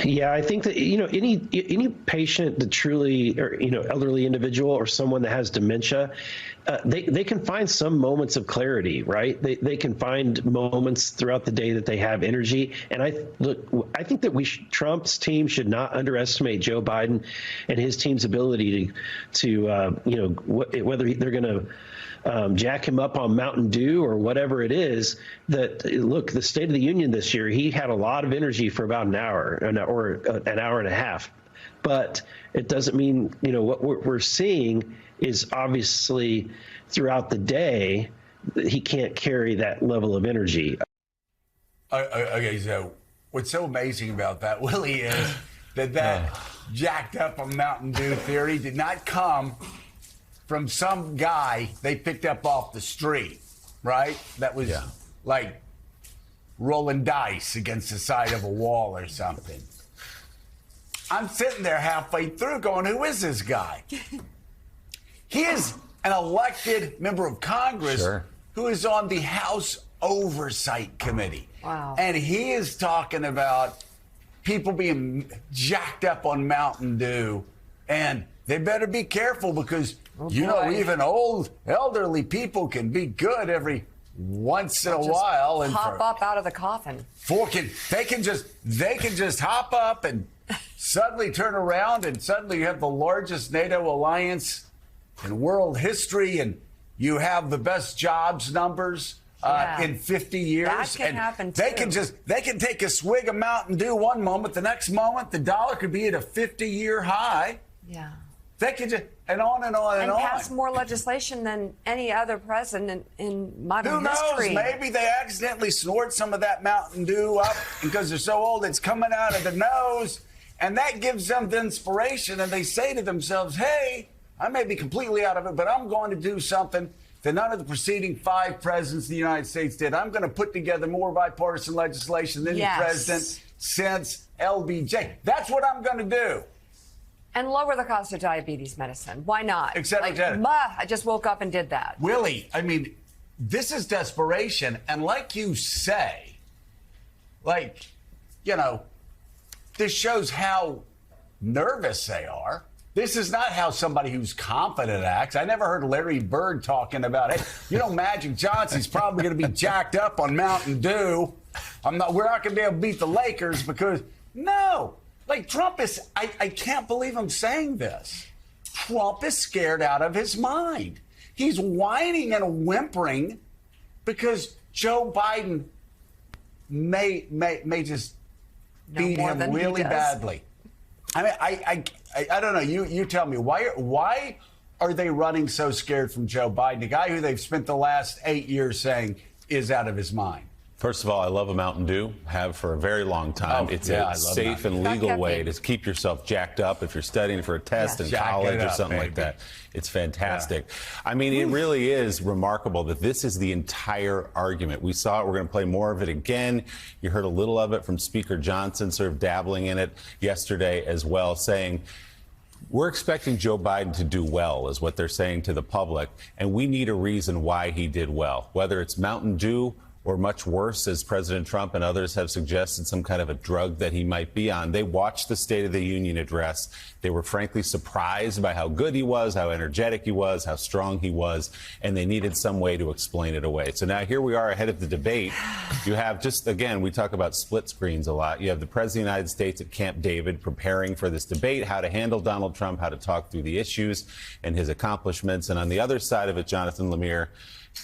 Yeah, I think that, any patient that truly, or, elderly individual or someone that has dementia, they can find some moments of clarity, right? They can find moments throughout the day that they have energy. And I think that Trump's team should not underestimate Joe Biden and his team's ability to whether they're going to jack him up on Mountain Dew or whatever it is. That, look, the State of the Union this year, he had a lot of energy for about an hour or an hour and a half. But it doesn't mean, what we're seeing is obviously throughout the day that he can't carry that level of energy. Okay, so what's so amazing about that, Willie, is that jacked up on Mountain Dew theory did not come from some guy they picked up off the street, right? That was like rolling dice against the side of a wall or something. I'm sitting there halfway through going, who is this guy? He is an elected member of Congress who is on the House Oversight Committee. Wow. And he is talking about people being jacked up on Mountain Dew, and they better be careful because, even old, elderly people can be good every once in a while. And hop up out of the coffin. They can just hop up and suddenly turn around, and suddenly you have the largest NATO alliance in world history, and you have the best jobs numbers in 50 years. That can happen too. They can take a swig of Mountain Dew one moment, the next moment the dollar could be at a 50-year high. Yeah. They can just, and on and on and on. And pass more legislation than any other president in modern history. Who knows? Maybe they accidentally snort some of that Mountain Dew up because they're so old it's coming out of their nose. And that gives them the inspiration. And they say to themselves, hey, I may be completely out of it, but I'm going to do something that none of the preceding 5 presidents of the United States did. I'm going to put together more bipartisan legislation than the president since LBJ. That's what I'm going to do. And lower the cost of diabetes medicine. Why not? Except I just woke up and did that. Willie, I mean, this is desperation. And like you say, this shows how nervous they are. This is not how somebody who's confident acts. I never heard Larry Bird talking about, hey, Magic Johnson's probably going to be jacked up on Mountain Dew. We're not going to be able to beat the Lakers because, no. Trump is, I can't believe I'm saying this. Trump is scared out of his mind. He's whining and whimpering because Joe Biden may just beat him really badly. I mean, I don't know. You tell me, why are they running so scared from Joe Biden, a guy who they've spent the last 8 years saying is out of his mind? First of all, I love a Mountain Dew, have for a very long time. It's a safe and legal way to keep yourself jacked up if you're studying for a test in college or something like that. It's fantastic. Yeah. I mean, it really is remarkable that this is the entire argument. We saw it. We're going to play more of it again. You heard a little of it from Speaker Johnson, sort of dabbling in it yesterday as well, saying, we're expecting Joe Biden to do well, is what they're saying to the public, and we need a reason why he did well, whether it's Mountain Dew or much worse, as President Trump and others have suggested, some kind of a drug that he might be on. They watched the State of the Union address. They were frankly surprised by how good he was, how energetic he was, how strong he was, and they needed some way to explain it away. So now here we are ahead of the debate. You have just, again, we talk about split screens a lot. You have the President of the United States at Camp David preparing for this debate, how to handle Donald Trump, how to talk through the issues and his accomplishments. And on the other side of it, Jonathan Lemire,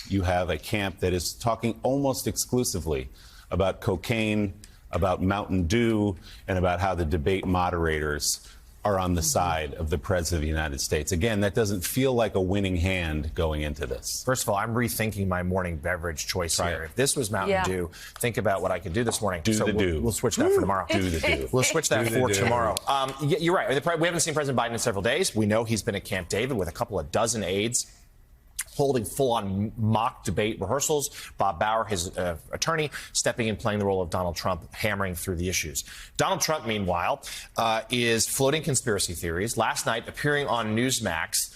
you have a camp that is talking almost exclusively about cocaine, about Mountain Dew, and about how the debate moderators are on the side of the President of the United States. Again, that doesn't feel like a winning hand going into this. First of all, I'm rethinking my morning beverage choice here. If this was Mountain Dew, think about what I could do this morning. We'll switch that for tomorrow. Do the Dew. We'll switch that for tomorrow. You're right. We haven't seen President Biden in several days. We know he's been at Camp David with a couple of dozen aides, holding full-on mock debate rehearsals. Bob Bauer, his attorney, stepping in, playing the role of Donald Trump, hammering through the issues. Donald Trump, meanwhile, is floating conspiracy theories. Last night, appearing on Newsmax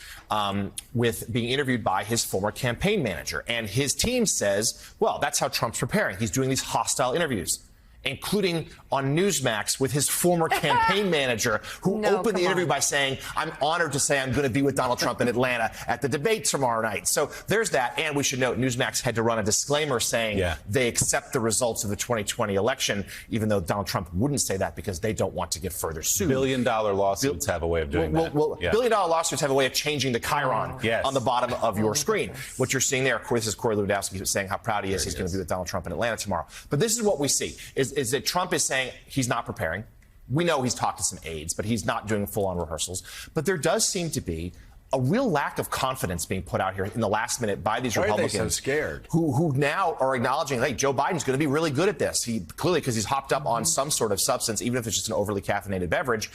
with being interviewed by his former campaign manager. And his team says, well, that's how Trump's preparing. He's doing these hostile interviews. including on Newsmax with his former campaign manager, who opened the interview by saying, I'm honored to say I'm going to be with Donald Trump in Atlanta at the debate tomorrow night. So there's that. And we should note Newsmax had to run a disclaimer saying they accept the results of the 2020 election, even though Donald Trump wouldn't say that because they don't want to get further sued. Billion-dollar lawsuits have a way of doing that. Billion-dollar lawsuits have a way of changing the chyron on the bottom of your screen. What you're seeing there, this is Corey Lewandowski saying how proud he is. He's going to be with Donald Trump in Atlanta tomorrow. But this is what we see, is that Trump is saying he's not preparing. We know he's talked to some aides, but he's not doing full-on rehearsals. But there does seem to be a real lack of confidence being put out here in the last minute by these Republicans. Why are they so scared? Who now are acknowledging, hey, Joe Biden's going to be really good at this. He clearly, because he's hopped up on some sort of substance, even if it's just an overly caffeinated beverage.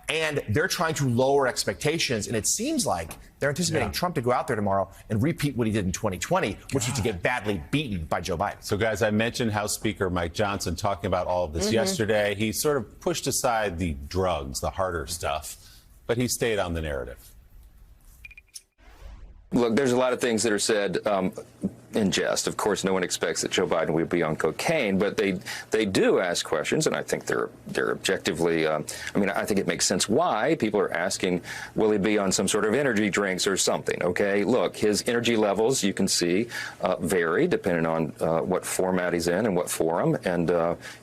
And they're trying to lower expectations. And it seems like they're anticipating Trump to go out there tomorrow and repeat what he did in 2020, which was to get badly beaten by Joe Biden. So, guys, I mentioned House Speaker Mike Johnson talking about all of this yesterday. He sort of pushed aside the drugs, the harder stuff, but he stayed on the narrative. Look, there's a lot of things that are said in jest. Of course, no one expects that Joe Biden would be on cocaine, but they do ask questions, and I think they're objectively. I mean, I think it makes sense why people are asking, will he be on some sort of energy drinks or something? Okay, look, his energy levels, you can see, vary depending on what format he's in and what forum, and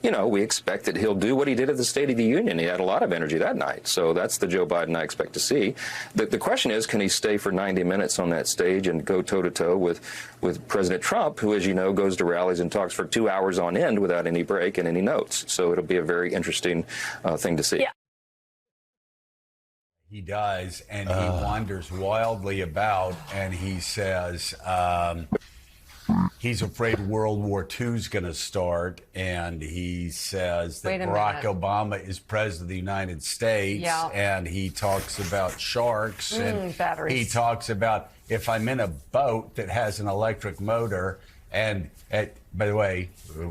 you know, we expect that he'll do what he did at the State of the Union. He had a lot of energy that night, so that's the Joe Biden I expect to see. The question is, can he stay for 90 minutes on that stage and go toe-to-toe with President Trump, who, as you know, goes to rallies and talks for 2 hours on end without any break and any notes. So it'll be a very interesting thing to see. Yeah. He does, and he wanders wildly about, and he says he's afraid World War II is going to start, and he says that Barack Obama is president of the United States, and he talks about sharks, and batteries. He talks about if I'm in a boat that has an electric motor, and by the way,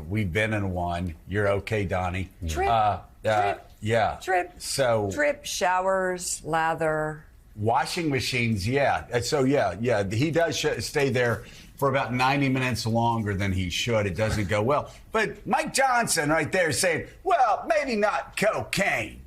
we've been in one. You're okay, Donnie. Drip, yeah. Drip. So drip, showers, lather. Washing machines, So, he does stay there for about 90 minutes longer than he should. It doesn't go well. But Mike Johnson right there saying, well, maybe not cocaine,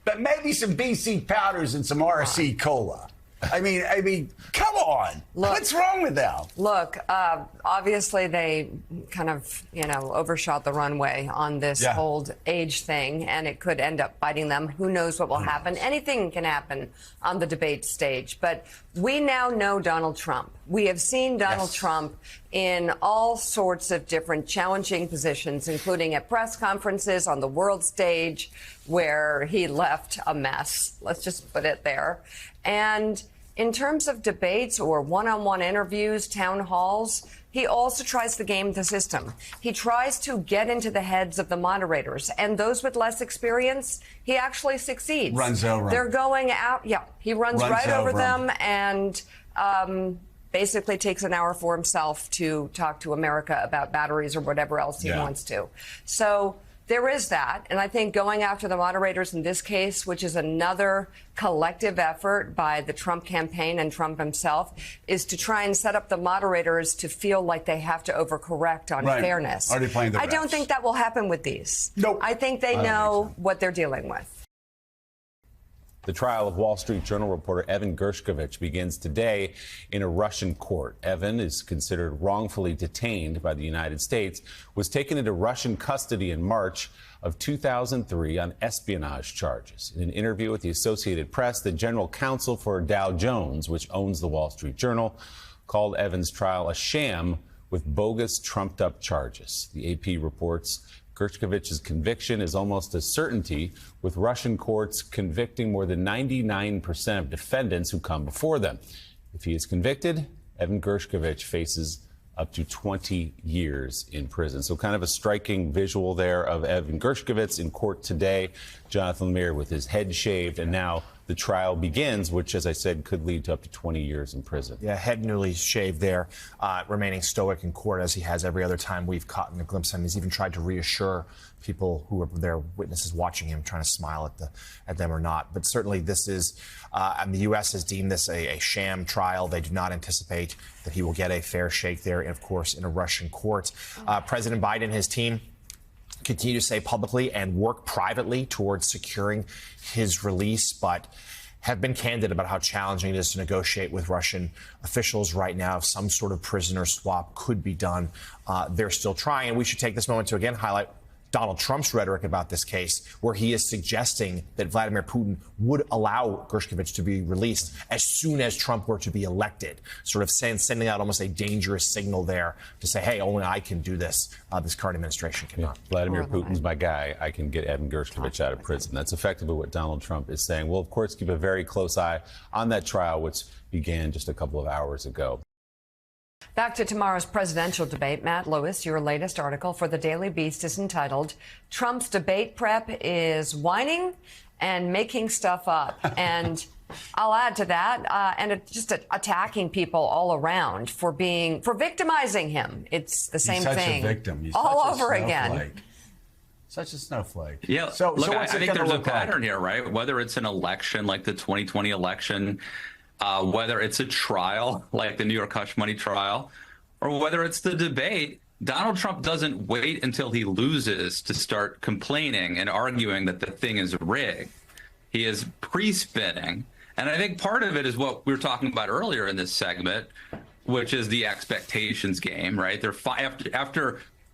but maybe some BC powders and some RC cola. I mean, come on. Look, what's wrong with them? Look, obviously they kind of, overshot the runway on this old age thing, and it could end up biting them. Who knows what will happen? Anything can happen on the debate stage. But we now know Donald Trump. We have seen Donald Trump in all sorts of different challenging positions, including at press conferences, on the world stage, where he left a mess. Let's just put it there. And in terms of debates or one-on-one interviews, town halls, he also tries to game the system. He tries to get into the heads of the moderators, and those with less experience, he actually succeeds. Runs over them. They're going out. Yeah, he runs right over them and basically takes an hour for himself to talk to America about batteries or whatever else he wants to. So there is that. And I think going after the moderators in this case, which is another collective effort by the Trump campaign and Trump himself, is to try and set up the moderators to feel like they have to overcorrect on fairness. Already playing the I don't think that will happen with these. Nope. I think they know what they're dealing with. The trial of Wall Street Journal reporter Evan Gershkovich begins today in a Russian court. Evan is considered wrongfully detained by the United States, was taken into Russian custody in March of 2003 on espionage charges. In an interview with the Associated Press, the general counsel for Dow Jones, which owns the Wall Street Journal, called Evan's trial a sham with bogus, trumped-up charges. The AP reports Gershkovich's conviction is almost a certainty, with Russian courts convicting more than 99% of defendants who come before them. If he is convicted, Evan Gershkovich faces up to 20 years in prison. So kind of a striking visual there of Evan Gershkovich in court today. Jonathan Lemire with his head shaved, and now the trial begins, which, as I said, could lead to up to 20 years in prison. Yeah, head newly shaved there, remaining stoic in court as he has every other time we've caught a glimpse of him. He's even tried to reassure people who are there, witnesses watching him, trying to smile at them or not. But certainly this is, and the U.S. has deemed this a sham trial. They do not anticipate that he will get a fair shake there, and of course, in a Russian court. President Biden and his team continue to say publicly and work privately towards securing his release, but have been candid about how challenging it is to negotiate with Russian officials right now. If some sort of prisoner swap could be done, they're still trying. And we should take this moment to again highlight Donald Trump's rhetoric about this case, where he is suggesting that Vladimir Putin would allow Gershkovich to be released as soon as Trump were to be elected, sort of sending out almost a dangerous signal there to say, hey, only I can do this. This current administration cannot. Yeah. Vladimir Putin's my guy. I can get Evan Gershkovich out of prison. That's effectively what Donald Trump is saying. We'll, of course, keep a very close eye on that trial, which began just a couple of hours ago. Back to tomorrow's presidential debate. Matt Lewis, your latest article for the Daily Beast is entitled, Trump's Debate Prep is Whining and Making Stuff Up. And I'll add to that, just attacking people all around for victimizing him. It's the same thing. He's such a victim. He's all such over a again. Such a snowflake. Yeah, so look, I what's think there's a pattern like? here, right? Whether it's an election like the 2020 election, whether it's a trial like the New York hush money trial, or whether it's the debate, Donald Trump doesn't wait until he loses to start complaining and arguing that the thing is rigged. He is pre-spinning. And I think part of it is what we were talking about earlier in this segment, which is the expectations game, right? They're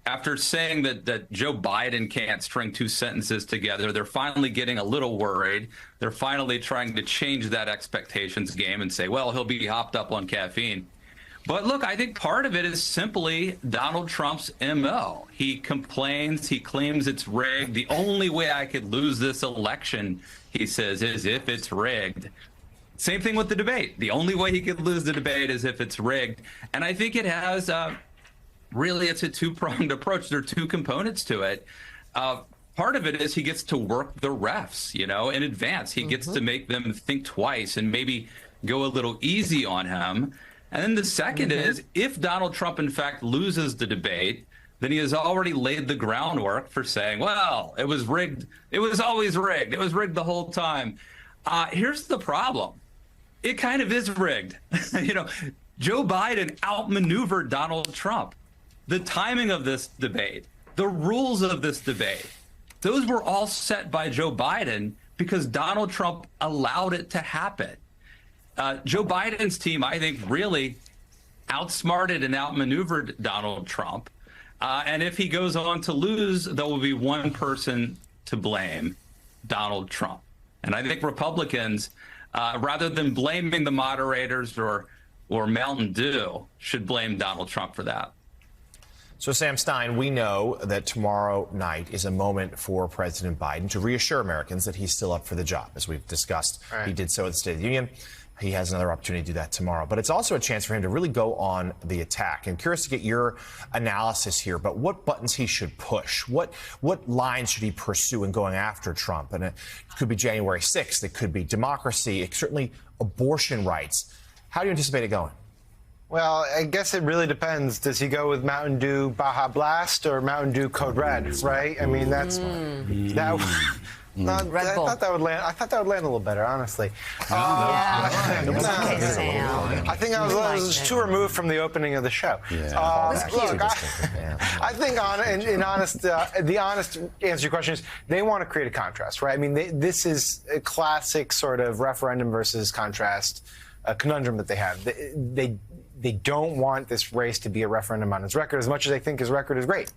after saying that Joe Biden can't string two sentences together, they're finally getting a little worried. They're finally trying to change that expectations game and say, well, he'll be hopped up on caffeine. But look, I think part of it is simply Donald Trump's MO. He complains, he claims it's rigged. The only way I could lose this election, he says, is if it's rigged. Same thing with the debate. The only way he could lose the debate is if it's rigged. And I think it has... really, it's a two-pronged approach. There are two components to it. Part of it is he gets to work the refs, in advance. He gets to make them think twice and maybe go a little easy on him. And then the second is, if Donald Trump, in fact, loses the debate, then he has already laid the groundwork for saying, well, it was rigged. It was always rigged. It was rigged the whole time. Here's the problem. It kind of is rigged. Joe Biden outmaneuvered Donald Trump. The timing of this debate, the rules of this debate, those were all set by Joe Biden because Donald Trump allowed it to happen. Joe Biden's team, I think, really outsmarted and outmaneuvered Donald Trump. And if he goes on to lose, there will be one person to blame, Donald Trump. And I think Republicans, rather than blaming the moderators or Mountain Dew, should blame Donald Trump for that. So, Sam Stein, we know that tomorrow night is a moment for President Biden to reassure Americans that he's still up for the job, as we've discussed. Right. He did so at the State of the Union. He has another opportunity to do that tomorrow. But it's also a chance for him to really go on the attack. I'm curious to get your analysis here, but what buttons he should push? What lines should he pursue in going after Trump? And it could be January 6th. It could be democracy. Certainly abortion rights. How do you anticipate it going? Well, I guess it really depends. Does he go with Mountain Dew Baja Blast or Mountain Dew Code Red, right? I mean, that's that. I thought that would land. I thought that would land a little better, honestly. I think I was too removed from the opening of the show. Look, I think the honest answer to your question is they want to create a contrast, right? I mean, this is a classic sort of referendum versus contrast conundrum that they have. They don't want this race to be a referendum on his record as much as they think his record is great.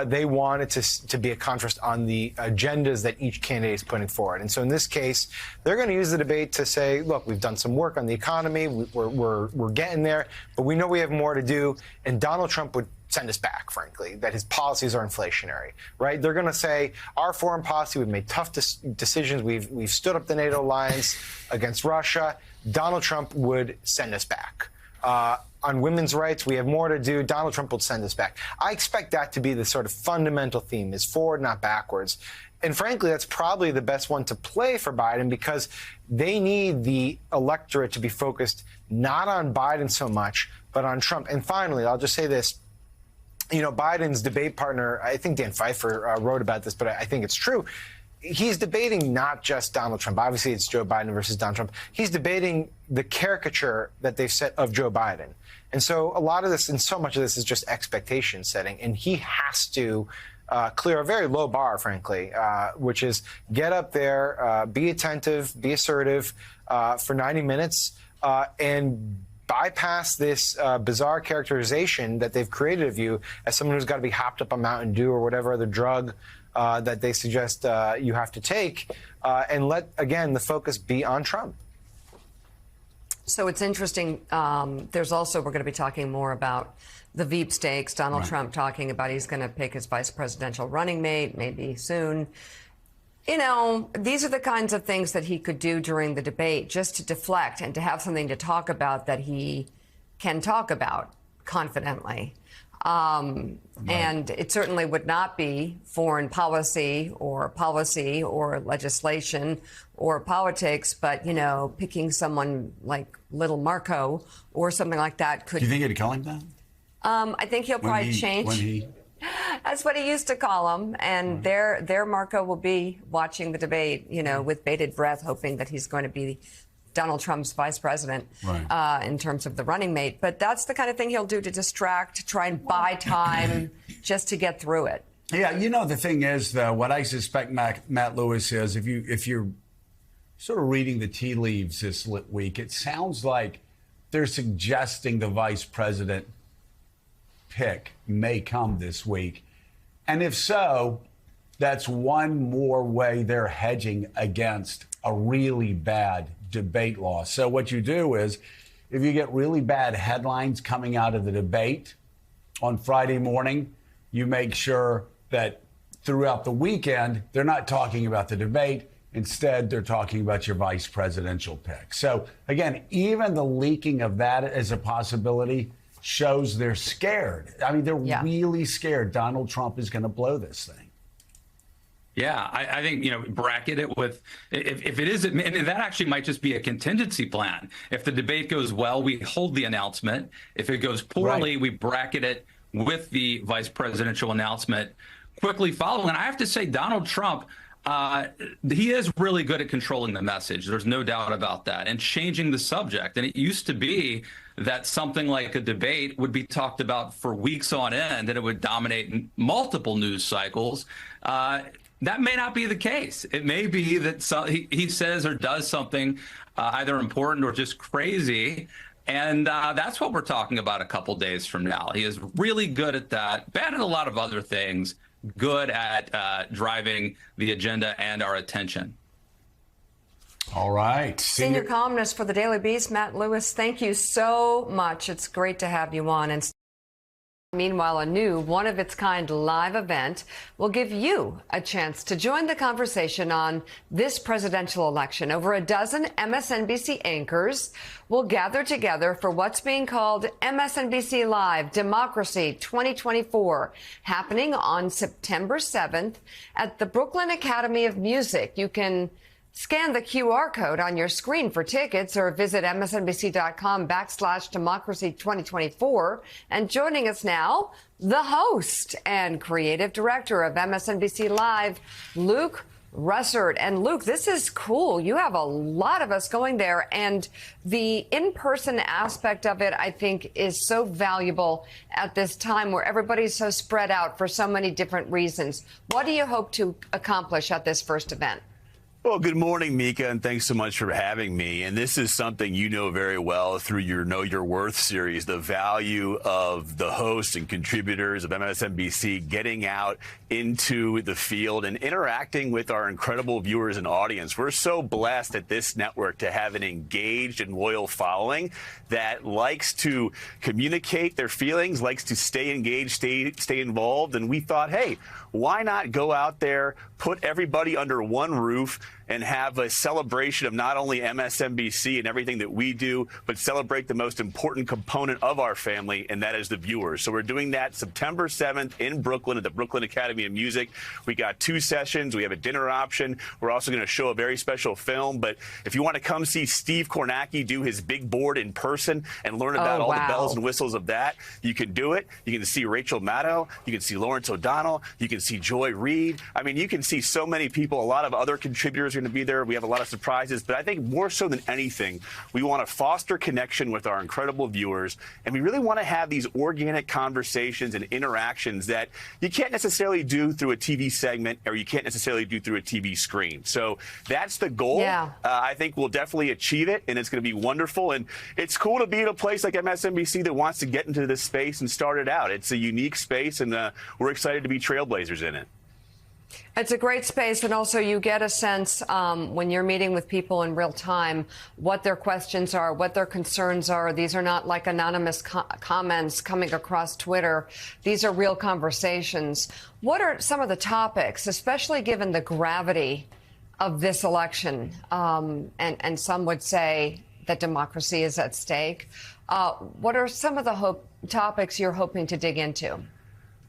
They want it to be a contrast on the agendas that each candidate is putting forward. And so in this case, they're going to use the debate to say, look, we've done some work on the economy. We're getting there, but we know we have more to do. And Donald Trump would send us back, frankly, that his policies are inflationary, right? They're going to say our foreign policy, we've made tough decisions. We've stood up the NATO alliance against Russia. Donald Trump would send us back. On women's rights, we have more to do. Donald Trump will send us back. I expect that to be the sort of fundamental theme, is forward, not backwards. And frankly, that's probably the best one to play for Biden because they need the electorate to be focused not on Biden so much, but on Trump. And finally, I'll just say this. Biden's debate partner, I think Dan Pfeiffer wrote about this, but I think it's true. He's debating not just Donald Trump. Obviously, it's Joe Biden versus Donald Trump. He's debating the caricature that they've set of Joe Biden. And so a lot of this and so much of this is just expectation setting. And he has to clear a very low bar, frankly, which is get up there, be attentive, be assertive for 90 minutes, and bypass this bizarre characterization that they've created of you as someone who's got to be hopped up on Mountain Dew or whatever other drug that they suggest you have to take, and let, again, the focus be on Trump. So it's interesting. There's also, we're going to be talking more about the Veep stakes. Donald Trump talking about he's going to pick his vice presidential running mate, maybe soon. You know, these are the kinds of things that he could do during the debate just to deflect and to have something to talk about that he can talk about confidently. And it certainly would not be foreign policy or legislation or politics, but, you know, picking someone like Little Marco or something like that could. Do you think he'd call him that? I think he'll probably change. That's what he used to call him. And their Marco will be watching the debate, you know, with bated breath, hoping that he's going to be Donald Trump's vice president in terms of the running mate. But that's the kind of thing he'll do to distract, to try and buy time just to get through it. Yeah, you know, the thing is, though, what I suspect Matt Lewis is, if you're sort of reading the tea leaves this week, it sounds like they're suggesting the vice president pick may come this week. And if so, that's one more way they're hedging against a really bad debate loss. So what you do is, if you get really bad headlines coming out of the debate on Friday morning, you make sure that throughout the weekend, they're not talking about the debate. Instead, they're talking about your vice presidential pick. So again, even the leaking of that as a possibility shows they're scared. I mean, they're really scared Donald Trump is going to blow this thing. Yeah, I think, you know, bracket it with, if it is, and that actually might just be a contingency plan. If the debate goes well, we hold the announcement. If it goes poorly, we bracket it with the vice presidential announcement quickly following. And I have to say, Donald Trump, he is really good at controlling the message. There's no doubt about that, and changing the subject. And it used to be that something like a debate would be talked about for weeks on end, and it would dominate multiple news cycles. That may not be the case. It may be that he says or does something either important or just crazy. And that's what we're talking about a couple days from now. He is really good at that, bad at a lot of other things, good at driving the agenda and our attention. All right. Senior columnist for the Daily Beast, Matt Lewis, thank you so much. It's great to have you on. And meanwhile, a new one-of-its-kind live event will give you a chance to join the conversation on this presidential election. Over a dozen MSNBC anchors will gather together for what's being called MSNBC Live Democracy 2024, happening on September 7th at the Brooklyn Academy of Music. You can scan the QR code on your screen for tickets or visit msnbc.com/democracy2024. And joining us now, the host and creative director of MSNBC Live, Luke Russert. And Luke, this is cool. You have a lot of us going there, and the in-person aspect of it, I think, is so valuable at this time where everybody's so spread out for so many different reasons. What do you hope to accomplish at this first event? Well, good morning, Mika, and thanks so much for having me. And this is something you know very well through your Know Your Worth series, the value of the hosts and contributors of MSNBC getting out into the field and interacting with our incredible viewers and audience. We're so blessed at this network to have an engaged and loyal following that likes to communicate their feelings, likes to stay engaged, stay involved. And we thought, hey, why not go out there, put everybody under one roof, and have a celebration of not only MSNBC and everything that we do, but celebrate the most important component of our family, and that is the viewers. So we're doing that September 7th in Brooklyn at the Brooklyn Academy of Music. We got 2 sessions. We have a dinner option. We're also going to show a very special film. But if you want to come see Steve Kornacki do his big board in person and learn about all the bells and whistles of that, you can do it. You can see Rachel Maddow. You can see Lawrence O'Donnell. You can see Joy Reid. I mean, you can see so many people, a lot of other contributors senators are going to be there. We have a lot of surprises. But I think more so than anything, we want to foster connection with our incredible viewers. And we really want to have these organic conversations and interactions that you can't necessarily do through a TV segment or you can't necessarily do through a TV screen. So that's the goal. Yeah. I think we'll definitely achieve it, and it's going to be wonderful. And it's cool to be in a place like MSNBC that wants to get into this space and start it out. It's a unique space, and we're excited to be trailblazers in it. It's a great space, and also you get a sense when you're meeting with people in real time what their questions are, what their concerns are. These are not like anonymous comments coming across Twitter. These are real conversations. What are some of the topics, especially given the gravity of this election? And some would say that democracy is at stake. What are some of the topics you're hoping to dig into?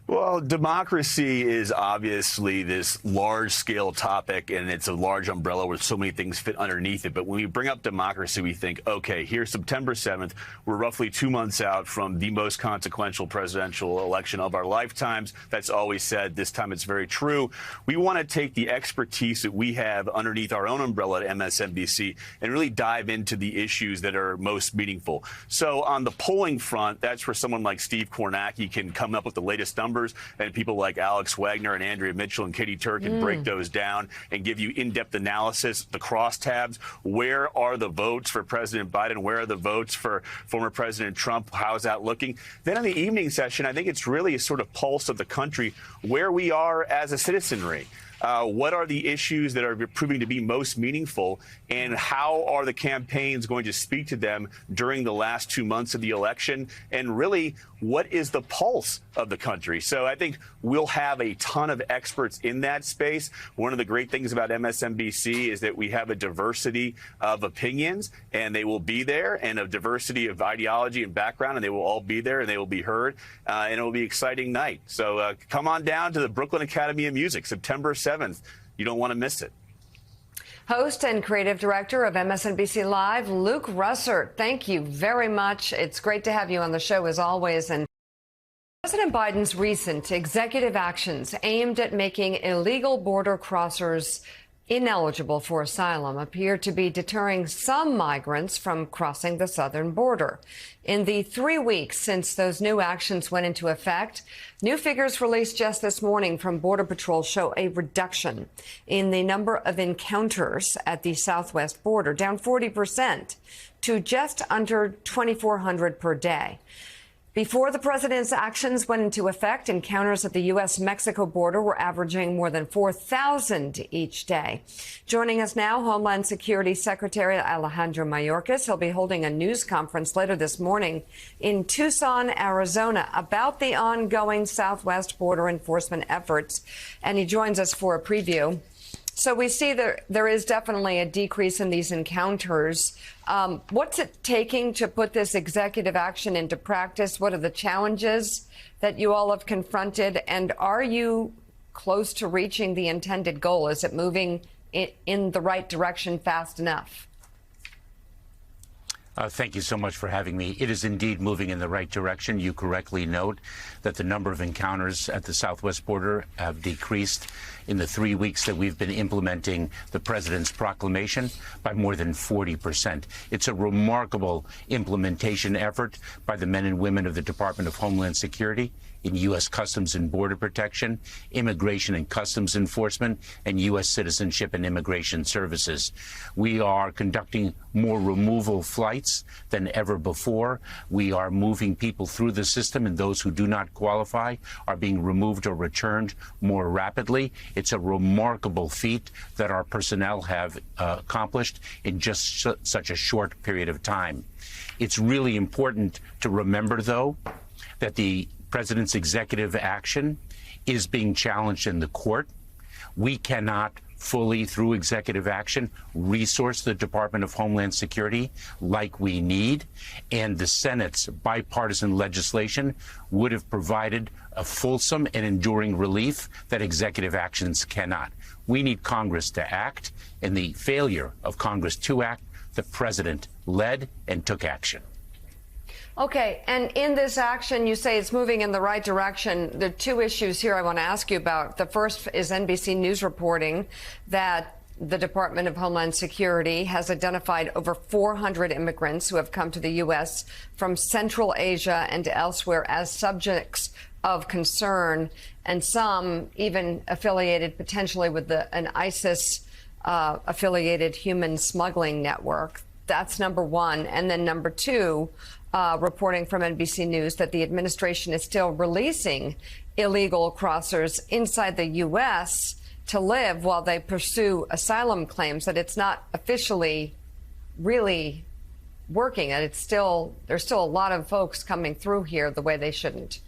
Well, democracy is obviously this large-scale topic, and it's a large umbrella where so many things fit underneath it. But when we bring up democracy, we think, okay, here's September 7th. We're roughly 2 months out from the most consequential presidential election of our lifetimes. That's always said. This time it's very true. We want to take the expertise that we have underneath our own umbrella at MSNBC and really dive into the issues that are most meaningful. So on the polling front, that's where someone like Steve Kornacki can come up with the latest numbers. And people like Alex Wagner and Andrea Mitchell and Katie Turk can break those down and give you in-depth analysis, the crosstabs. Where are the votes for President Biden? Where are the votes for former President Trump? How is that looking? Then in the evening session, I think it's really a sort of pulse of the country, where we are as a citizenry. What are the issues that are proving to be most meaningful, and how are the campaigns going to speak to them during the last 2 months of the election? And really, what is the pulse of the country? So I think we'll have a ton of experts in that space. One of the great things about MSNBC is that we have a diversity of opinions, and they will be there, and a diversity of ideology and background, and they will all be there, and they will be heard, and it will be an exciting night. So come on down to the Brooklyn Academy of Music, September 7th. You don't want to miss it. Host and creative director of MSNBC Live, Luke Russert, thank you very much. It's great to have you on the show as always. And President Biden's recent executive actions aimed at making illegal border crossers ineligible for asylum appear to be deterring some migrants from crossing the southern border. In the 3 weeks since those new actions went into effect, new figures released just this morning from Border Patrol show a reduction in the number of encounters at the southwest border, down 40% to just under 2,400 per day. Before the president's actions went into effect, encounters at the U.S.-Mexico border were averaging more than 4,000 each day. Joining us now, Homeland Security Secretary Alejandro Mayorkas. He'll be holding a news conference later this morning in Tucson, Arizona, about the ongoing southwest border enforcement efforts. And he joins us for a preview. So we see that there is definitely a decrease in these encounters. What's it taking to put this executive action into practice? What are the challenges that you all have confronted? And are you close to reaching the intended goal? Is it moving in the right direction fast enough? Thank you so much for having me. It is indeed moving in the right direction. You correctly note that the number of encounters at the southwest border have decreased in the 3 weeks that we've been implementing the president's proclamation by more than 40%. It's a remarkable implementation effort by the men and women of the Department of Homeland Security in U.S. Customs and Border Protection, Immigration and Customs Enforcement, and U.S. Citizenship and Immigration Services. We are conducting more removal flights than ever before. We are moving people through the system, and those who do not qualify are being removed or returned more rapidly. It's a remarkable feat that our personnel have accomplished in just such a short period of time. It's really important to remember, though, that the president's executive action is being challenged in the court. We cannot fully, through executive action, resource the Department of Homeland Security like we need. And the Senate's bipartisan legislation would have provided a fulsome and enduring relief that executive actions cannot. We need Congress to act, and the failure of Congress to act, the president led and took action. Okay, and in this action, you say it's moving in the right direction. There are two issues here I want to ask you about. The first is NBC News reporting that the Department of Homeland Security has identified over 400 immigrants who have come to the U.S. from Central Asia and elsewhere as subjects of concern, and some even affiliated potentially with an ISIS-affiliated human smuggling network. That's number one. And then number two, reporting from NBC News that the administration is still releasing illegal crossers inside the U.S. to live while they pursue asylum claims, that it's not officially really working, and there's still a lot of folks coming through here the way they shouldn't.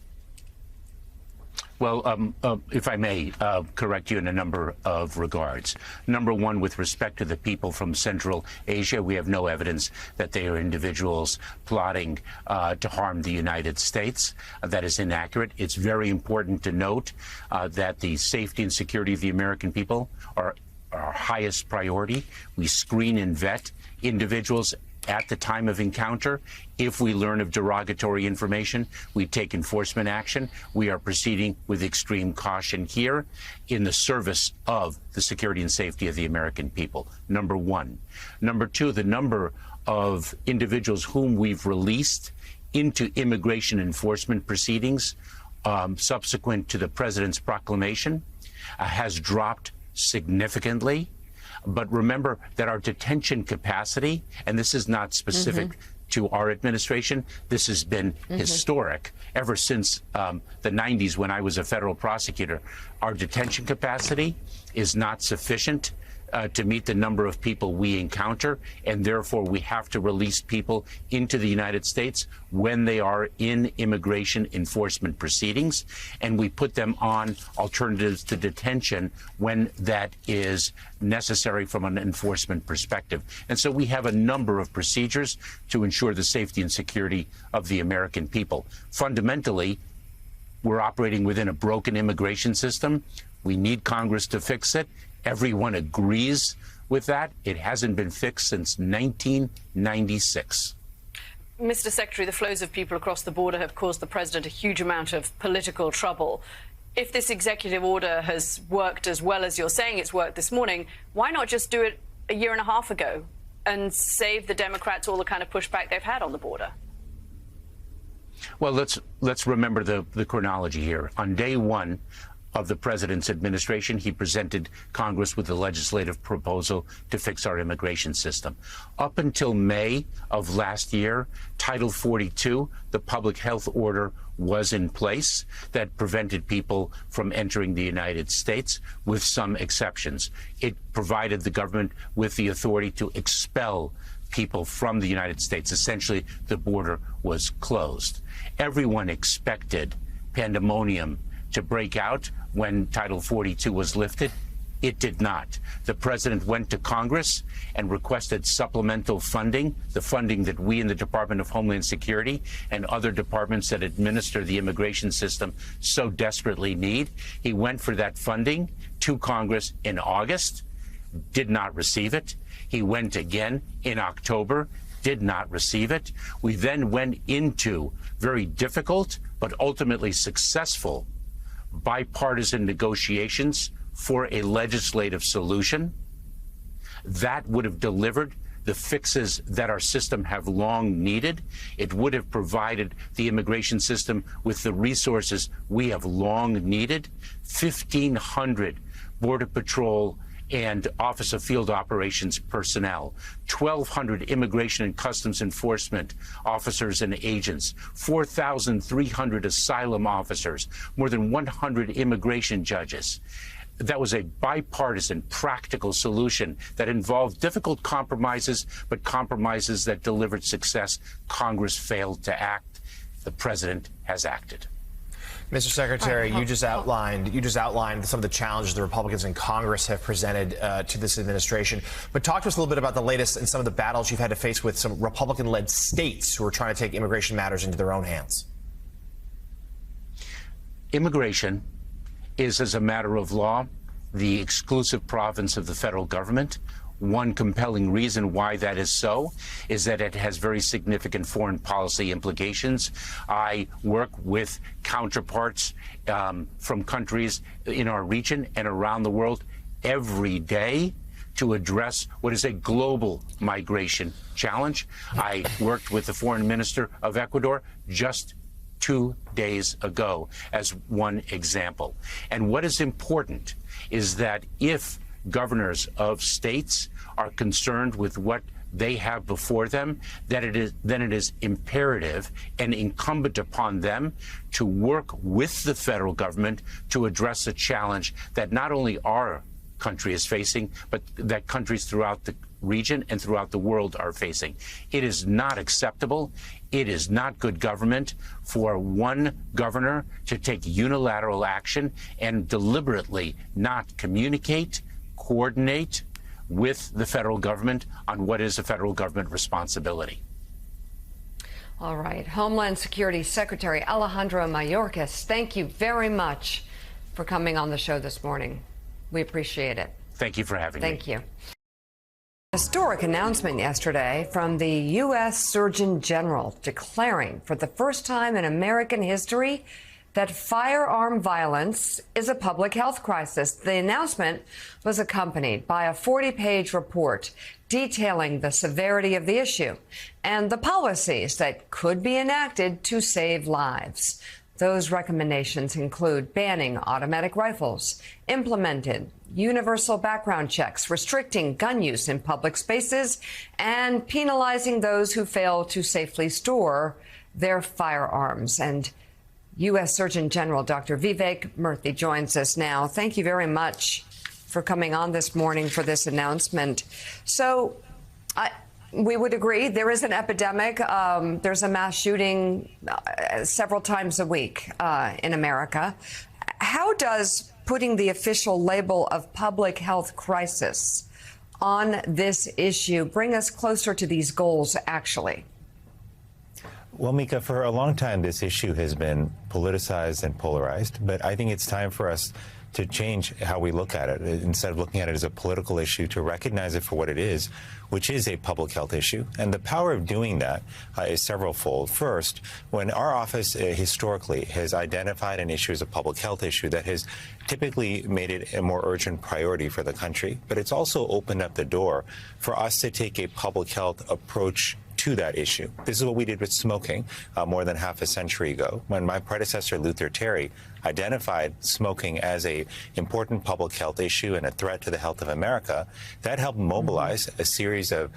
Well, if I may correct you in a number of regards. Number one, with respect to the people from Central Asia, we have no evidence that they are individuals plotting to harm the United States. That is inaccurate. It's very important to note that the safety and security of the American people are our highest priority. We screen and vet individuals at the time of encounter. If we learn of derogatory information, we take enforcement action. We are proceeding with extreme caution here in the service of the security and safety of the American people, number one. Number two, the number of individuals whom we've released into immigration enforcement proceedings subsequent to the president's proclamation has dropped significantly. But remember that our detention capacity, and this is not specific to our administration, this has been historic ever since the 90s when I was a federal prosecutor. Our detention capacity is not sufficient to meet the number of people we encounter, and therefore we have to release people into the United States when they are in immigration enforcement proceedings, and we put them on alternatives to detention when that is necessary from an enforcement perspective. And so we have a number of procedures to ensure the safety and security of the American people. Fundamentally, we're operating within a broken immigration system. We need Congress to fix it. Everyone agrees with that. It hasn't been fixed since 1996. Mr. Secretary, the flows of people across the border have caused the president a huge amount of political trouble. If this executive order has worked as well as you're saying it's worked this morning, why not just do it a year and a half ago and save the Democrats all the kind of pushback they've had on the border? Well, let's remember the chronology here. On day one of the president's administration, he presented Congress with a legislative proposal to fix our immigration system. Up until May of last year, Title 42, the public health order, was in place that prevented people from entering the United States, with some exceptions. It provided the government with the authority to expel people from the United States. Essentially, the border was closed. Everyone expected pandemonium to break out when Title 42 was lifted. It did not. The president went to Congress and requested supplemental funding, the funding that we in the Department of Homeland Security and other departments that administer the immigration system so desperately need. He went for that funding to Congress in August, did not receive it. He went again in October, did not receive it. We then went into very difficult but ultimately successful bipartisan negotiations for a legislative solution that would have delivered the fixes that our system have long needed. It would have provided the immigration system with the resources we have long needed. 1,500 Border Patrol and Office of Field Operations personnel, 1,200 Immigration and Customs Enforcement officers and agents, 4,300 asylum officers, more than 100 immigration judges. That was a bipartisan, practical solution that involved difficult compromises, but compromises that delivered success. Congress failed to act. The president has acted. Mr. Secretary, you just outlined some of the challenges the Republicans in Congress have presented to this administration. But talk to us a little bit about the latest and some of the battles you've had to face with some Republican-led states who are trying to take immigration matters into their own hands. Immigration is, as a matter of law, the exclusive province of the federal government. One compelling reason why that is so is that it has very significant foreign policy implications. I work with counterparts from countries in our region and around the world every day to address what is a global migration challenge. I worked with the foreign minister of Ecuador just 2 days ago as one example. And what is important is that if governors of states are concerned with what they have before them, then it is imperative and incumbent upon them to work with the federal government to address a challenge that not only our country is facing, but that countries throughout the region and throughout the world are facing. It is not acceptable. It is not good government for one governor to take unilateral action and deliberately not communicate, coordinate with the federal government on what is a federal government responsibility. All right. Homeland Security Secretary Alejandro Mayorkas, thank you very much for coming on the show this morning. We appreciate it. Thank you for having me. Thank you. Historic announcement yesterday from the U.S. Surgeon General declaring for the first time in American history that firearm violence is a public health crisis. The announcement was accompanied by a 40-page report detailing the severity of the issue and the policies that could be enacted to save lives. Those recommendations include banning automatic rifles, implemented universal background checks, restricting gun use in public spaces, and penalizing those who fail to safely store their firearms. And U.S. Surgeon General Dr. Vivek Murthy joins us now. Thank you very much for coming on this morning for this announcement. So we would agree there is an epidemic. There's a mass shooting several times a week in America. How does putting the official label of public health crisis on this issue bring us closer to these goals, actually? Well, Mika, for a long time, this issue has been politicized and polarized, but I think it's time for us to change how we look at it. Instead of looking at it as a political issue, to recognize it for what it is, which is a public health issue. And the power of doing that is several-fold. First, when our office historically has identified an issue as a public health issue, that has typically made it a more urgent priority for the country, but it's also opened up the door for us to take a public health approach to that issue. This is what we did with smoking more than half a century ago, when my predecessor, Luther Terry, identified smoking as an important public health issue and a threat to the health of America. That helped mobilize a series of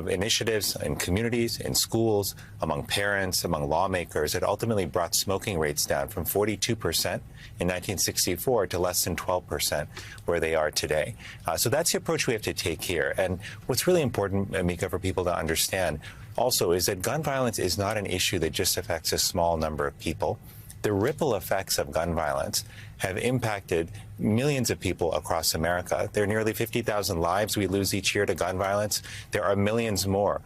initiatives in communities, in schools, among parents, among lawmakers. It ultimately brought smoking rates down from 42% in 1964 to less than 12% where they are today. So that's the approach we have to take here. And what's really important, Mika, for people to understand also is that gun violence is not an issue that just affects a small number of people. The ripple effects of gun violence have impacted millions of people across America. There are nearly 50,000 lives we lose each year to gun violence. There are millions more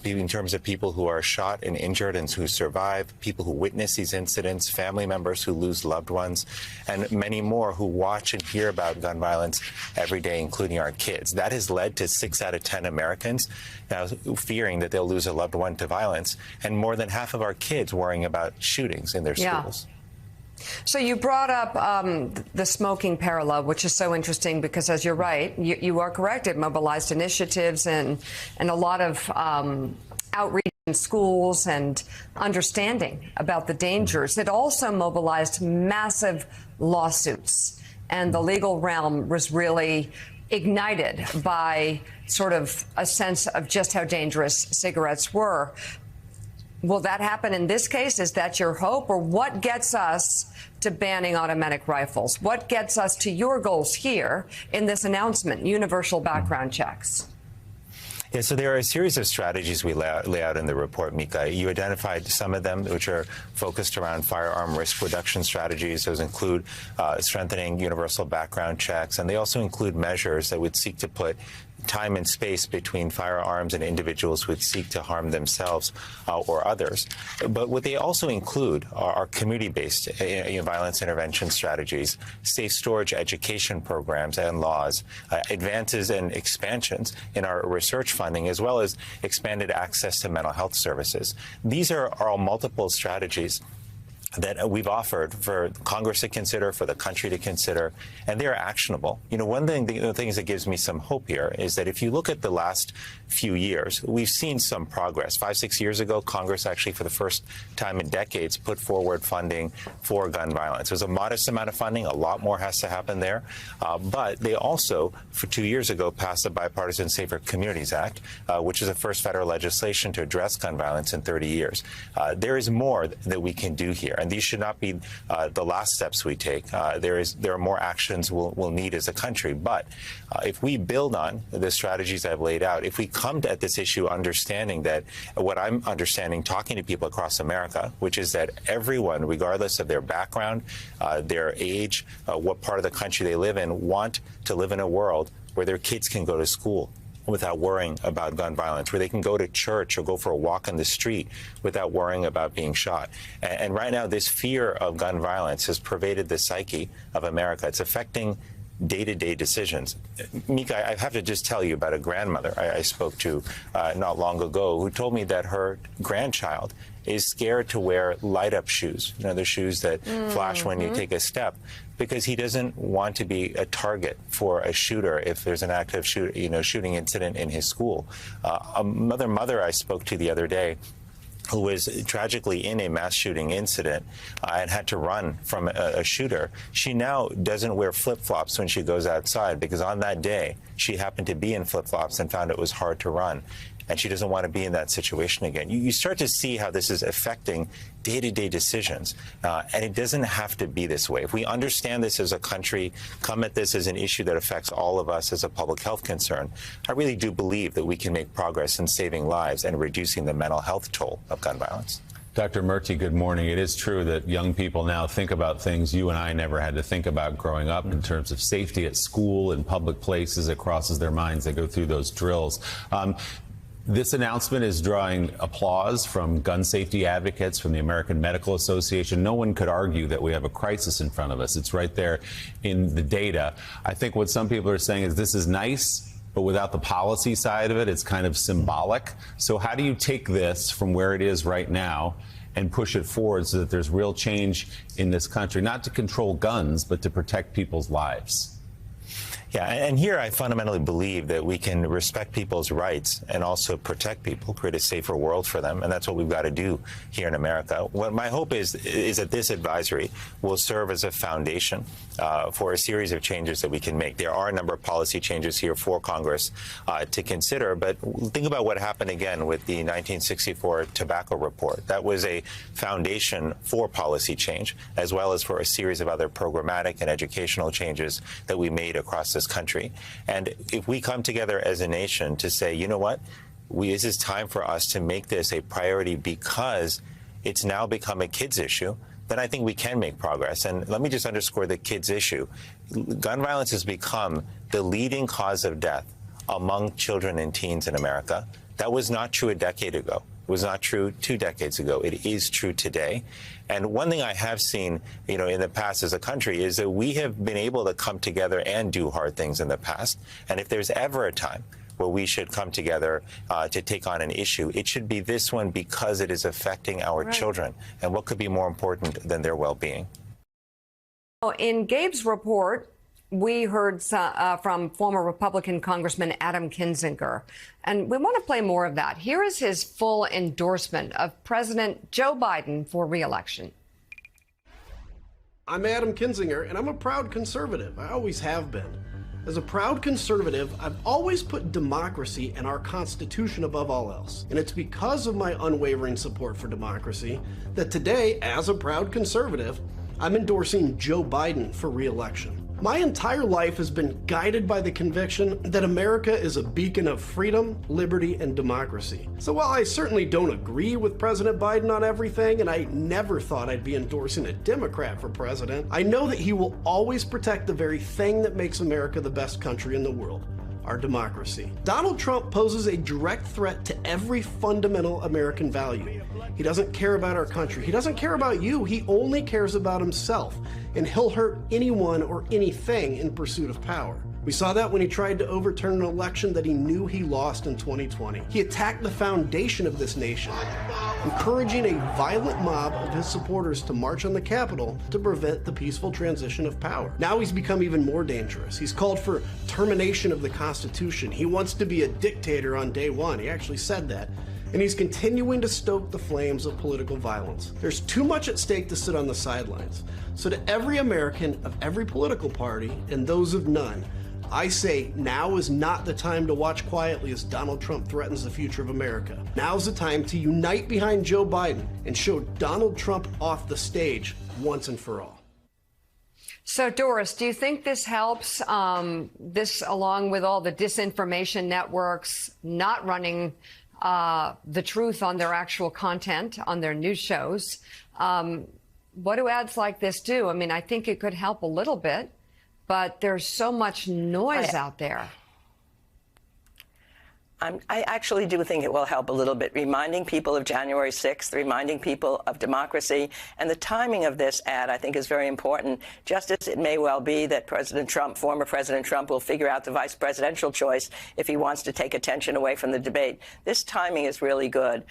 in terms of people who are shot and injured and who survive, people who witness these incidents, family members who lose loved ones, and many more who watch and hear about gun violence every day, including our kids. That has led to 6 out of 10 Americans now fearing that they'll lose a loved one to violence, and more than half of our kids worrying about shootings in their schools. So you brought up the smoking parallel, which is so interesting because, as you're right, you are correct. It mobilized initiatives and a lot of outreach in schools and understanding about the dangers. It also mobilized massive lawsuits, and the legal realm was really ignited by sort of a sense of just how dangerous cigarettes were. Will that happen in this case? Is that your hope? Or what gets us to banning automatic rifles? What gets us to your goals here in this announcement, universal background checks? Yeah, so there are a series of strategies we lay out in the report, Mika. You identified some of them, which are focused around firearm risk reduction strategies. Those include strengthening universal background checks, and they also include measures that would seek to put time and space between firearms and individuals who would seek to harm themselves or others. But what they also include are community-based violence intervention strategies, safe storage education programs and laws, advances and expansions in our research funding, as well as expanded access to mental health services. These are all multiple strategies that we've offered for Congress to consider, for the country to consider, and they're actionable. You know, one thing, the things that gives me some hope here is that if you look at the last few years, we've seen some progress. 5-6 years ago, Congress actually, for the first time in decades, put forward funding for gun violence. It was a modest amount of funding. A lot more has to happen there. But they also, for 2 years ago, passed the Bipartisan Safer Communities Act, which is the first federal legislation to address gun violence in 30 years. There is more that we can do here. And these should not be the last steps we take. There are more actions we'll need as a country. But if we build on the strategies I've laid out, if we come at this issue understanding that what I'm understanding talking to people across America, which is that everyone, regardless of their background, their age, what part of the country they live in, want to live in a world where their kids can go to school without worrying about gun violence, where they can go to church or go for a walk on the street without worrying about being shot. And right now, this fear of gun violence has pervaded the psyche of America. It's affecting day-to-day decisions. Mika, I have to just tell you about a grandmother I spoke to not long ago who told me that her grandchild is scared to wear light-up shoes, you know, the shoes that flash when you take a step, because he doesn't want to be a target for a shooter if there's an active shooting incident in his school. Another mother I spoke to the other day who was tragically in a mass shooting incident and had to run from a shooter. She now doesn't wear flip-flops when she goes outside because on that day she happened to be in flip-flops and found it was hard to run. And she doesn't want to be in that situation again. You start to see how this is affecting day-to-day decisions, and it doesn't have to be this way. If we understand this as a country, come at this as an issue that affects all of us as a public health concern, I really do believe that we can make progress in saving lives and reducing the mental health toll of gun violence. Dr. Murty, good morning. It is true that young people now think about things you and I never had to think about growing up in terms of safety at school and public places. It crosses their minds. They go through those drills. This announcement is drawing applause from gun safety advocates, from the American Medical Association. No one could argue that we have a crisis in front of us. It's right there in the data. I think what some people are saying is this is nice, but without the policy side of it, it's kind of symbolic. So how do you take this from where it is right now and push it forward so that there's real change in this country, not to control guns, but to protect people's lives? Yeah, and here I fundamentally believe that we can respect people's rights and also protect people, create a safer world for them, and that's what we've got to do here in America. What my hope is that this advisory will serve as a foundation for a series of changes that we can make. There are a number of policy changes here for Congress to consider, but think about what happened again with the 1964 tobacco report. That was a foundation for policy change, as well as for a series of other programmatic and educational changes that we made across the country. And if we come together as a nation to say, you know what, this is time for us to make this a priority because it's now become a kids issue, then I think we can make progress. And let me just underscore the kids issue. Gun violence has become the leading cause of death among children and teens in America. That was not true a decade ago. It was not true 2 decades ago. It is true today. And one thing I have seen, in the past as a country is that we have been able to come together and do hard things in the past. And if there's ever a time where we should come together to take on an issue, it should be this one because it is affecting our children. And what could be more important than their well-being? In Gabe's report, we heard from former Republican Congressman Adam Kinzinger, and we want to play more of that. Here is his full endorsement of President Joe Biden for re-election. I'm Adam Kinzinger, and I'm a proud conservative. I always have been. As a proud conservative, I've always put democracy and our Constitution above all else. And it's because of my unwavering support for democracy that today, as a proud conservative, I'm endorsing Joe Biden for re-election. My entire life has been guided by the conviction that America is a beacon of freedom, liberty, and democracy. So while I certainly don't agree with President Biden on everything, and I never thought I'd be endorsing a Democrat for president, I know that he will always protect the very thing that makes America the best country in the world: our democracy. Donald Trump poses a direct threat to every fundamental American value. He doesn't care about our country. He doesn't care about you. He only cares about himself, and he'll hurt anyone or anything in pursuit of power. We saw that when he tried to overturn an election that he knew he lost in 2020. He attacked the foundation of this nation, encouraging a violent mob of his supporters to march on the Capitol to prevent the peaceful transition of power. Now he's become even more dangerous. He's called for termination of the Constitution. He wants to be a dictator on day one. He actually said that. And he's continuing to stoke the flames of political violence. There's too much at stake to sit on the sidelines. So to every American of every political party and those of none, I say now is not the time to watch quietly as Donald Trump threatens the future of America. Now's the time to unite behind Joe Biden and show Donald Trump off the stage once and for all. So, Doris, do you think this helps, this along with all the disinformation networks not running the truth on their actual content, on their news shows? What do ads like this do? I mean, I think it could help a little bit, but there's so much noise out there. I actually do think it will help a little bit, reminding people of January 6th, reminding people of democracy. And the timing of this ad, I think, is very important, just as it may well be that President Trump, former President Trump, will figure out the vice presidential choice if he wants to take attention away from the debate. This timing is really good.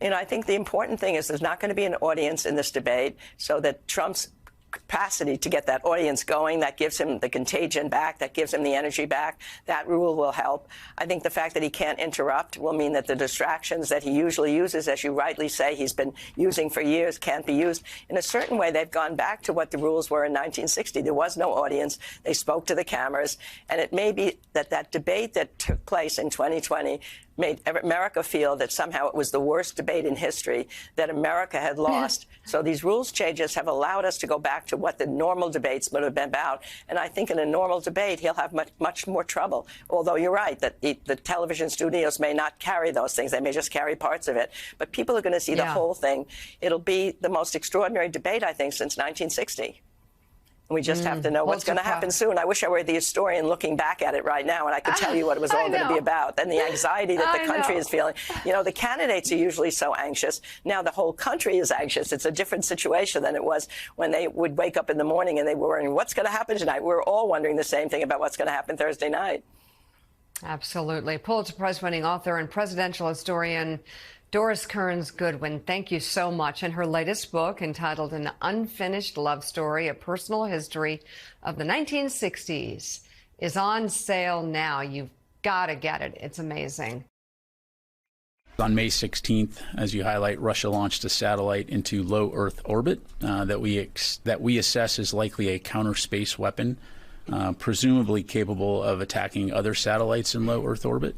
You know, I think the important thing is there's not going to be an audience in this debate, so that Trump's capacity to get that audience going, that gives him the contagion back, that gives him the energy back. That rule will help. I think the fact that he can't interrupt will mean that the distractions that he usually uses, as you rightly say, he's been using for years, can't be used. In a certain way, they've gone back to what the rules were in 1960. There was no audience. They spoke to the cameras. And it may be that that debate that took place in 2020 made America feel that somehow it was the worst debate in history, that America had lost. So these rules changes have allowed us to go back to what the normal debates would have been about. And I think in a normal debate, he'll have much more trouble. Although you're right that the television studios may not carry those things. They may just carry parts of it. But people are going to see the whole thing. It'll be the most extraordinary debate, I think, since 1960. We just have to know what's going to happen soon. I wish I were the historian looking back at it right now and I could tell you what it was all going to be about, and the anxiety that the country is feeling. You know, the candidates are usually so anxious. Now the whole country is anxious. It's a different situation than it was when they would wake up in the morning and they were wondering, what's going to happen tonight? We're all wondering the same thing about what's going to happen Thursday night. Absolutely. Pulitzer Prize-winning author and presidential historian Doris Kearns Goodwin, thank you so much. And her latest book, entitled An Unfinished Love Story, A Personal History of the 1960s, is on sale now. You've got to get it. It's amazing. On May 16th, as you highlight, Russia launched a satellite into low Earth orbit that we assess is likely a counter space weapon, presumably capable of attacking other satellites in low Earth orbit.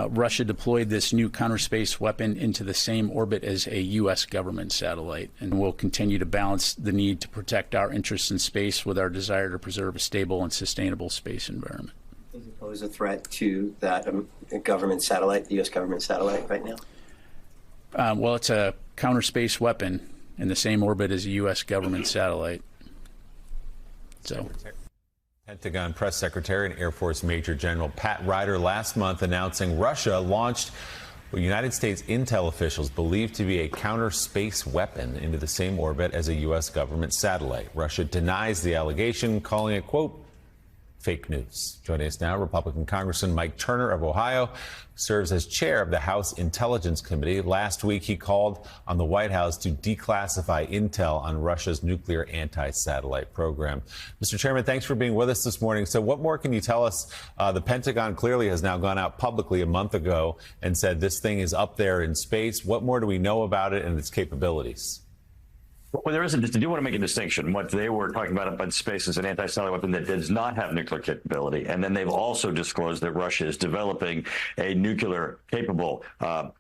Russia deployed this new counter space weapon into the same orbit as a U.S. government satellite, and will continue to balance the need to protect our interests in space with our desire to preserve a stable and sustainable space environment. Does it pose a threat to that government satellite, the U.S. government satellite right now? Well, it's a counter space weapon in the same orbit as a U.S. government satellite. So. Pentagon Press Secretary and Air Force Major General Pat Ryder last month announcing Russia launched what United States intel officials believe to be a counter space weapon into the same orbit as a U.S. government satellite. Russia denies the allegation, calling it, quote, fake news. Joining us now, Republican Congressman Mike Turner of Ohio, serves as chair of the House Intelligence Committee. Last week, he called on the White House to declassify intel on Russia's nuclear anti-satellite program. Mr. Chairman, thanks for being with us this morning. So what more can you tell us? The Pentagon clearly has now gone out publicly a month ago and said this thing is up there in space. What more do we know about it and its capabilities? Well, there isn't. I do want to make a distinction. What they were talking about up in space is an anti-satellite weapon that does not have nuclear capability. And then they've also disclosed that Russia is developing a nuclear-capable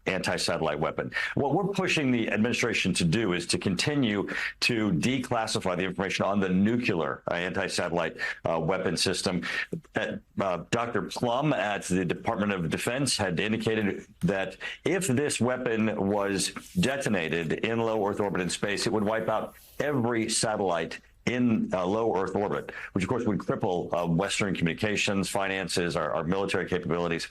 anti-satellite weapon. What we're pushing the administration to do is to continue to declassify the information on the nuclear anti-satellite weapon system. Dr. Plum at the Department of Defense had indicated that if this weapon was detonated in low Earth orbit in space, it would wipe out every satellite in low Earth orbit, which of course would cripple Western communications, finances, our military capabilities,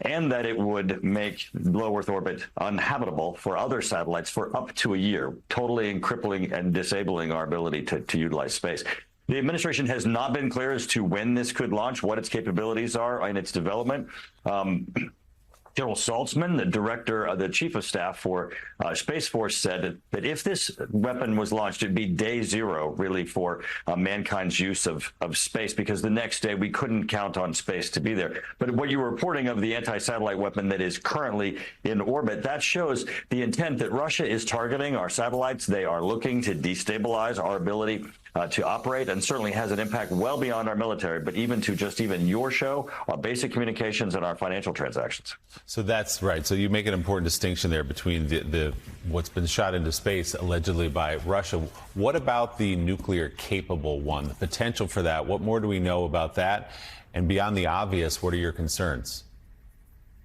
and that it would make low Earth orbit uninhabitable for other satellites for up to a year, totally crippling and disabling our ability to utilize space. The administration has not been clear as to when this could launch, what its capabilities are in its development. General Saltzman, the chief of staff for Space Force, said that if this weapon was launched, it'd be day zero, really, for mankind's use of space, because the next day we couldn't count on space to be there. But what you were reporting of the anti-satellite weapon that is currently in orbit, that shows the intent that Russia is targeting our satellites. They are looking to destabilize our ability to operate, and certainly has an impact well beyond our military, but even to just even your show, our basic communications, and our financial transactions. So that's right. So you make an important distinction there between the what's been shot into space allegedly by Russia. What about the nuclear capable one, the potential for that? What more do we know about that? And beyond the obvious, what are your concerns?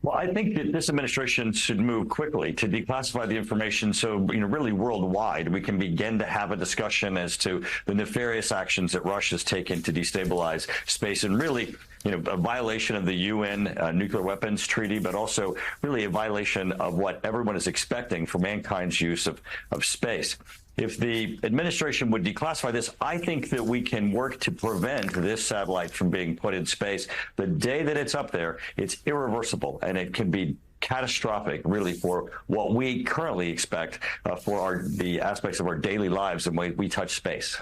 Well, I think that this administration should move quickly to declassify the information so, really worldwide, we can begin to have a discussion as to the nefarious actions that Russia's taken to destabilize space, and really, a violation of the UN nuclear weapons treaty, but also really a violation of what everyone is expecting for mankind's use of space. If the administration would declassify this, I think that we can work to prevent this satellite from being put in space. The day that it's up there, it's irreversible, and it can be catastrophic, really, for what we currently expect for the aspects of our daily lives and the way we touch space.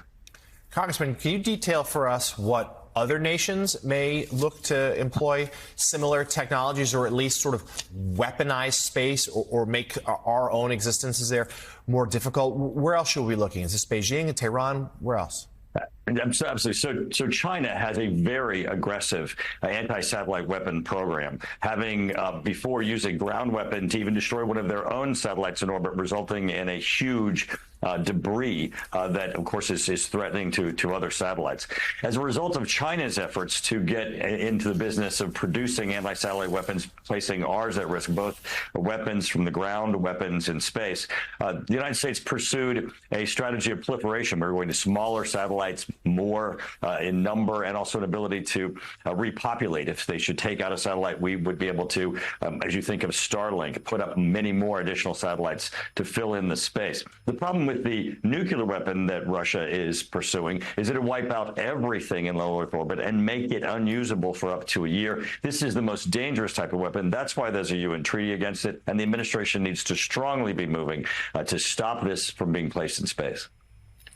Congressman, can you detail for us what other nations may look to employ similar technologies, or at least sort of weaponize space, or make our own existences there more difficult? Where else should we be looking? Is this Beijing and Tehran? Where else? Absolutely. So China has a very aggressive anti-satellite weapon program, having before used a ground weapon to even destroy one of their own satellites in orbit, resulting in a huge debris that, of course, is threatening to other satellites. As a result of China's efforts to get into the business of producing anti-satellite weapons, placing ours at risk, both weapons from the ground, weapons in space, the United States pursued a strategy of proliferation. We're going to smaller satellites, more in number, and also an ability to repopulate. If they should take out a satellite, we would be able to, as you think of Starlink, put up many more additional satellites to fill in the space. The problem with the nuclear weapon that Russia is pursuing is that it wipe out everything in low Earth orbit and make it unusable for up to a year. This is the most dangerous type of weapon. That's why there's a UN treaty against it, and the administration needs to strongly be moving to stop this from being placed in space.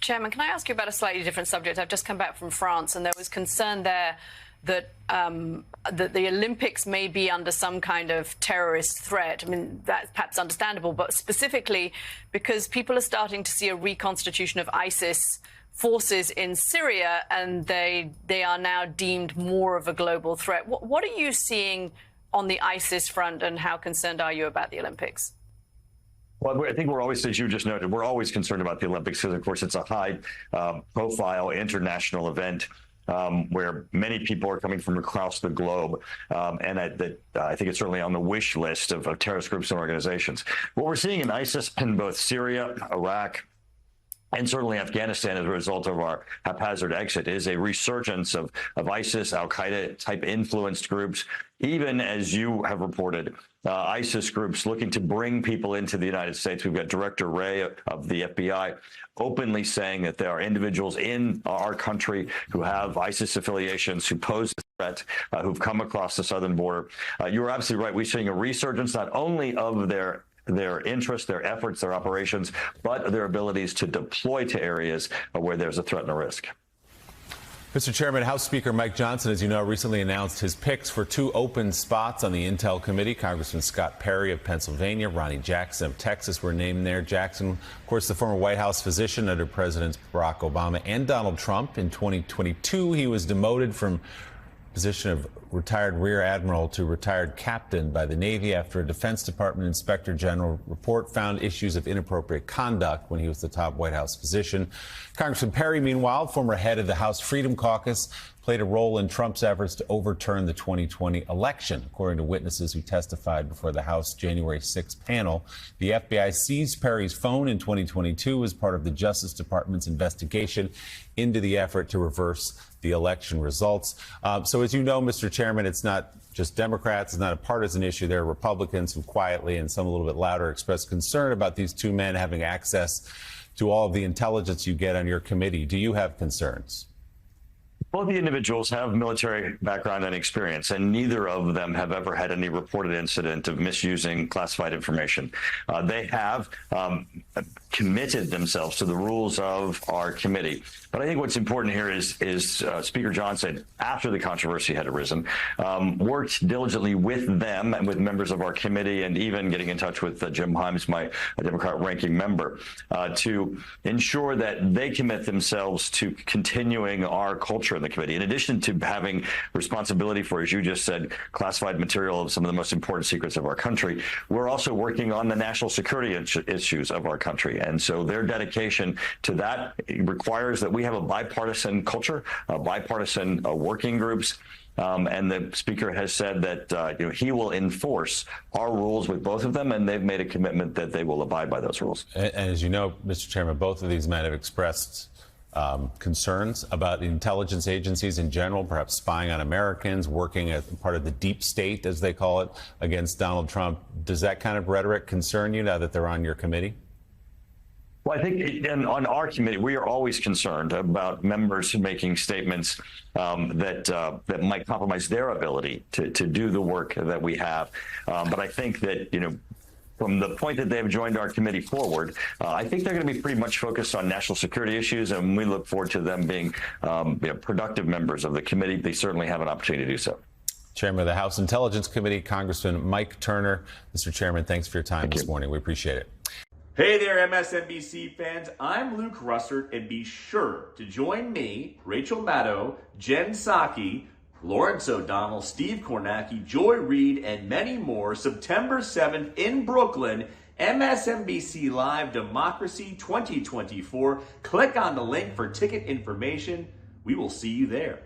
Chairman, can I ask you about a slightly different subject? I've just come back from France, and there was concern there that that the Olympics may be under some kind of terrorist threat. I mean, that's perhaps understandable, but specifically because people are starting to see a reconstitution of ISIS forces in Syria, and they are now deemed more of a global threat. What are you seeing on the ISIS front, and how concerned are you about the Olympics? Well, I think we're always, as you just noted, we're always concerned about the Olympics because, of course, it's a high-profile international event where many people are coming from across the globe, and I think it's certainly on the wish list of terrorist groups and organizations. What we're seeing in ISIS in both Syria, Iraq, and certainly Afghanistan as a result of our haphazard exit is a resurgence of ISIS, al-Qaeda type influenced groups, even as you have reported, ISIS groups looking to bring people into the United States. We've got Director Wray of the FBI openly saying that there are individuals in our country who have ISIS affiliations, who pose a threat, who've come across the southern border. You're absolutely right. We're seeing a resurgence not only of their interests, their efforts, their operations, but their abilities to deploy to areas where there's a threat and a risk. Mr. Chairman, House Speaker Mike Johnson, as you know, recently announced his picks for 2 open spots on the Intel Committee. Congressman Scott Perry of Pennsylvania, Ronnie Jackson of Texas were named there. Jackson, of course, the former White House physician under Presidents Barack Obama and Donald Trump. In 2022, he was demoted from position of retired rear admiral to retired captain by the Navy after a Defense Department Inspector General report found issues of inappropriate conduct when he was the top White House physician. Congressman Perry, meanwhile, former head of the House Freedom Caucus, played a role in Trump's efforts to overturn the 2020 election. According to witnesses who testified before the House January 6 panel, the FBI seized Perry's phone in 2022 as part of the Justice Department's investigation into the effort to reverse the election results. So as you know, Mr. Chairman, it's not just Democrats. It's not a partisan issue. There are Republicans who quietly and some a little bit louder expressed concern about these 2 men having access to all of the intelligence you get on your committee. Do you have concerns? Both the individuals have military background and experience, and neither of them have ever had any reported incident of misusing classified information. They have committed themselves to the rules of our committee. But I think what's important here is Speaker Johnson, after the controversy had arisen, worked diligently with them and with members of our committee, and even getting in touch with Jim Himes, my Democrat ranking member, to ensure that they commit themselves to continuing our culture in the committee. In addition to having responsibility for, as you just said, classified material of some of the most important secrets of our country, we're also working on the national security issues of our country. And so their dedication to that requires that we have a bipartisan culture, bipartisan working groups. And the Speaker has said that he will enforce our rules with both of them, and they've made a commitment that they will abide by those rules. And as you know, Mr. Chairman, both of these men have expressed concerns about intelligence agencies in general, perhaps spying on Americans, working as part of the deep state, as they call it, against Donald Trump. Does that kind of rhetoric concern you now that they're on your committee? Well, I think on our committee, we are always concerned about members making statements that might compromise their ability to do the work that we have. But I think that, from the point that they have joined our committee forward, I think they're going to be pretty much focused on national security issues, and we look forward to them being productive members of the committee. They certainly have an opportunity to do so. Chairman of the House Intelligence Committee, Congressman Mike Turner. Mr. Chairman, thanks for your time this morning. We appreciate it. Hey there, MSNBC fans. I'm Luke Russert, and be sure to join me, Rachel Maddow, Jen Psaki, Lawrence O'Donnell, Steve Kornacki, Joy Reid, and many more September 7th in Brooklyn, MSNBC Live Democracy 2024. Click on the link for ticket information. We will see you there.